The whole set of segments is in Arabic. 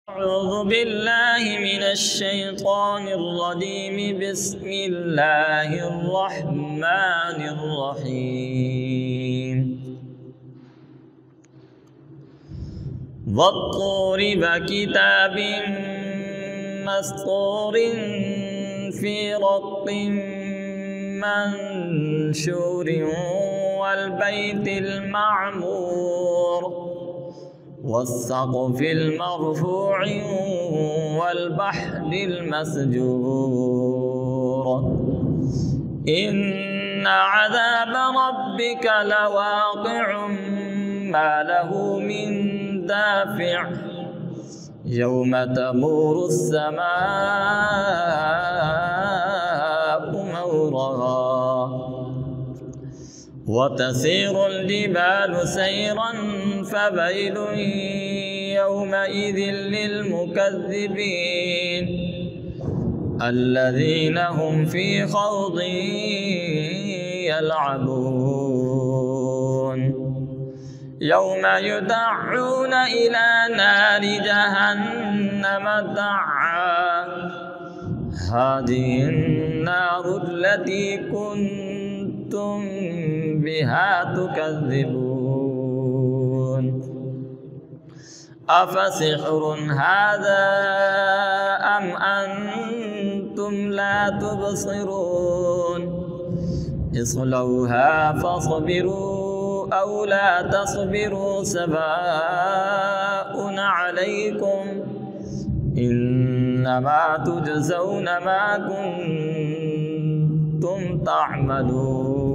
أعوذ بالله من الشيطان الرجيم. بسم الله الرحمن الرحيم. والطور وكتاب مسطور في رق منشور والبيت المعمور والسقف المرفوع والبحر المسجور. إن عذاب ربك لواقع ما له من دافع يوم تمور السماء مورا وتسير الجبال سيرا فويل يومئذ للمكذبين الذين هم في خوض يلعبون. يوم يدعون إلى نار جهنم دعا هذه النار التي كنتم بها تكذبون. أفسحر هذا أم أنتم لا تبصرون. اصلوها فاصبروا أو لا تصبروا سواء عليكم إنما تجزون ما كنتم تعملون.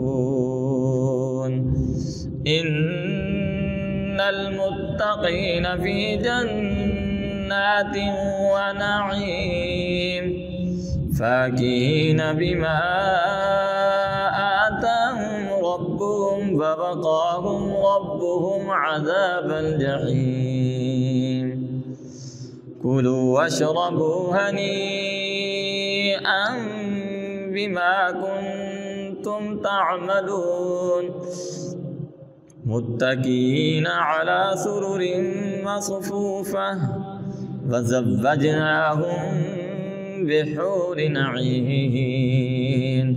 إن المتقين في جنات ونعيم فاكهين بما آتاهم ربهم فوقاهم ربهم عذاب الجحيم. كلوا واشربوا هنيئا بما كنتم تعملون متكئين على سرر مصفوفة وزوجناهم بحور عين.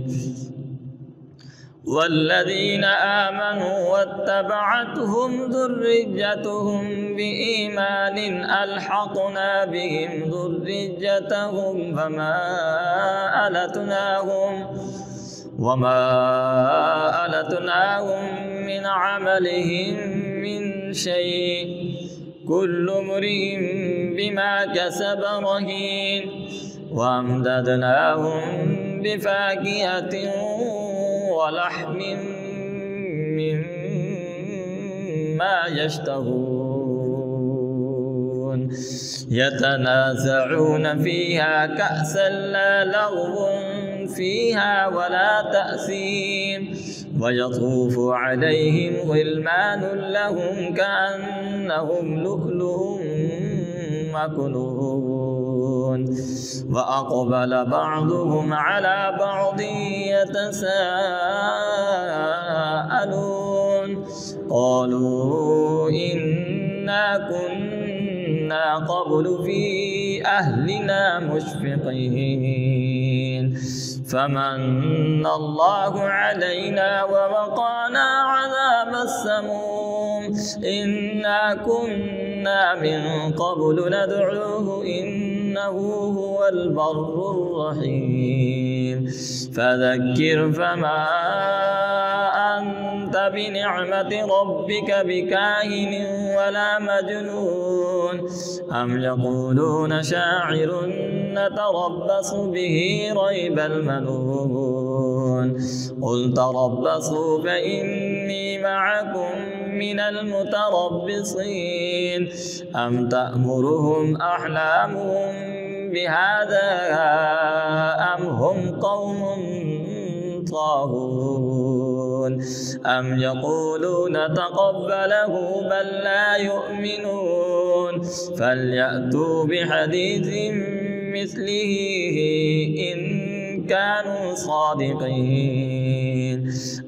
والذين آمنوا واتبعتهم ذريتهم بإيمان ألحقنا بهم ذريتهم وما ألتناهم من عملهم من شيء كل امرئ بما كسب رهين. وأمددناهم بفاكهة ولحم مما يشتهون يتنازعون فيها كأسا لا لغو فيها ولا تأثيم ويطوف عليهم غلمان لهم كأنهم لؤلؤ مكنون. وأقبل بعضهم على بعض يتساءلون قالوا إنا كنا قبل في أهلنا مشفقين فمن الله علينا ووقانا عذاب السموم إنا كنا من قبل ندعوه إنه هو البر الرحيم. فذكر فما أنت بنعمة ربك بكاهن ولا مجنون. أم يقولون شاعر نتربص به ريب المنون. قل تربصوا فإني معكم من المتربصين. أم تأمرهم أحلامهم بهذا أم هم قوم طاغون. أم يقولون تقبله بل لا يؤمنون. فليأتوا بحديث مثله إن كانوا صادقين.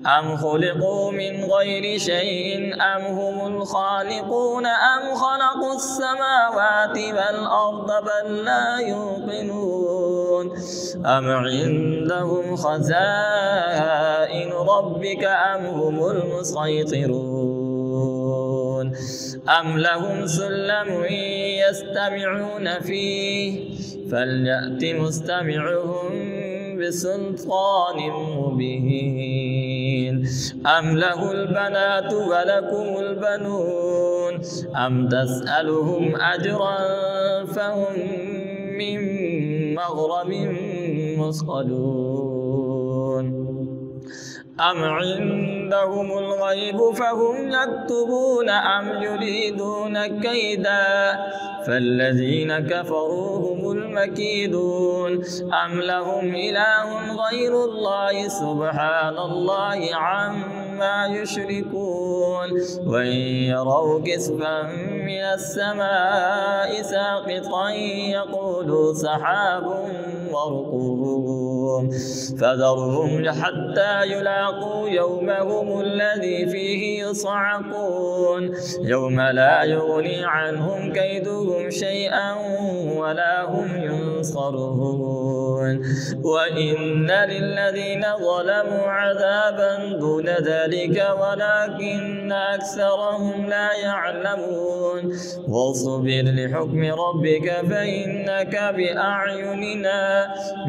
أم خلقوا من غير شيء أم هم الخالقون أم خلقوا السماوات والأرض بل لا يوقنون أم عندهم خزائن ربك أم هم المسيطرون أم لهم سلم يستمعون فيه فليأت مستمعهم بسلطان مبين أم له البنات ولكم البنون أم تسألهم أجرا فهم من مغرم مثقلون أم عندهم الغيب فهم يكتبون أم يريدون كيدا فالذين كفروا هم المكيدون أم لهم إله غير الله سبحان الله عما يشركون وإن يروا كسفا من السماء ساقطا يقولوا سحاب مركوم فذرهم حتى يلاقوا يومهم الذي فيه يصعقون يوم لا يغني عنهم كيدهم شيئا ولا هم ينصرون وإن للذين ظلموا عذابا دون ذلك ولكن أكثرهم لا يعلمون واصبر لحكم ربك فإنك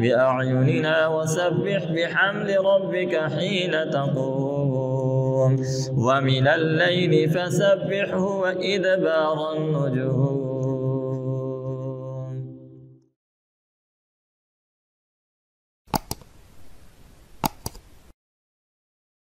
بأعيننا وسبح بحمد ربك حين تقوم ومن الليل فسبحه وإدبار النجوم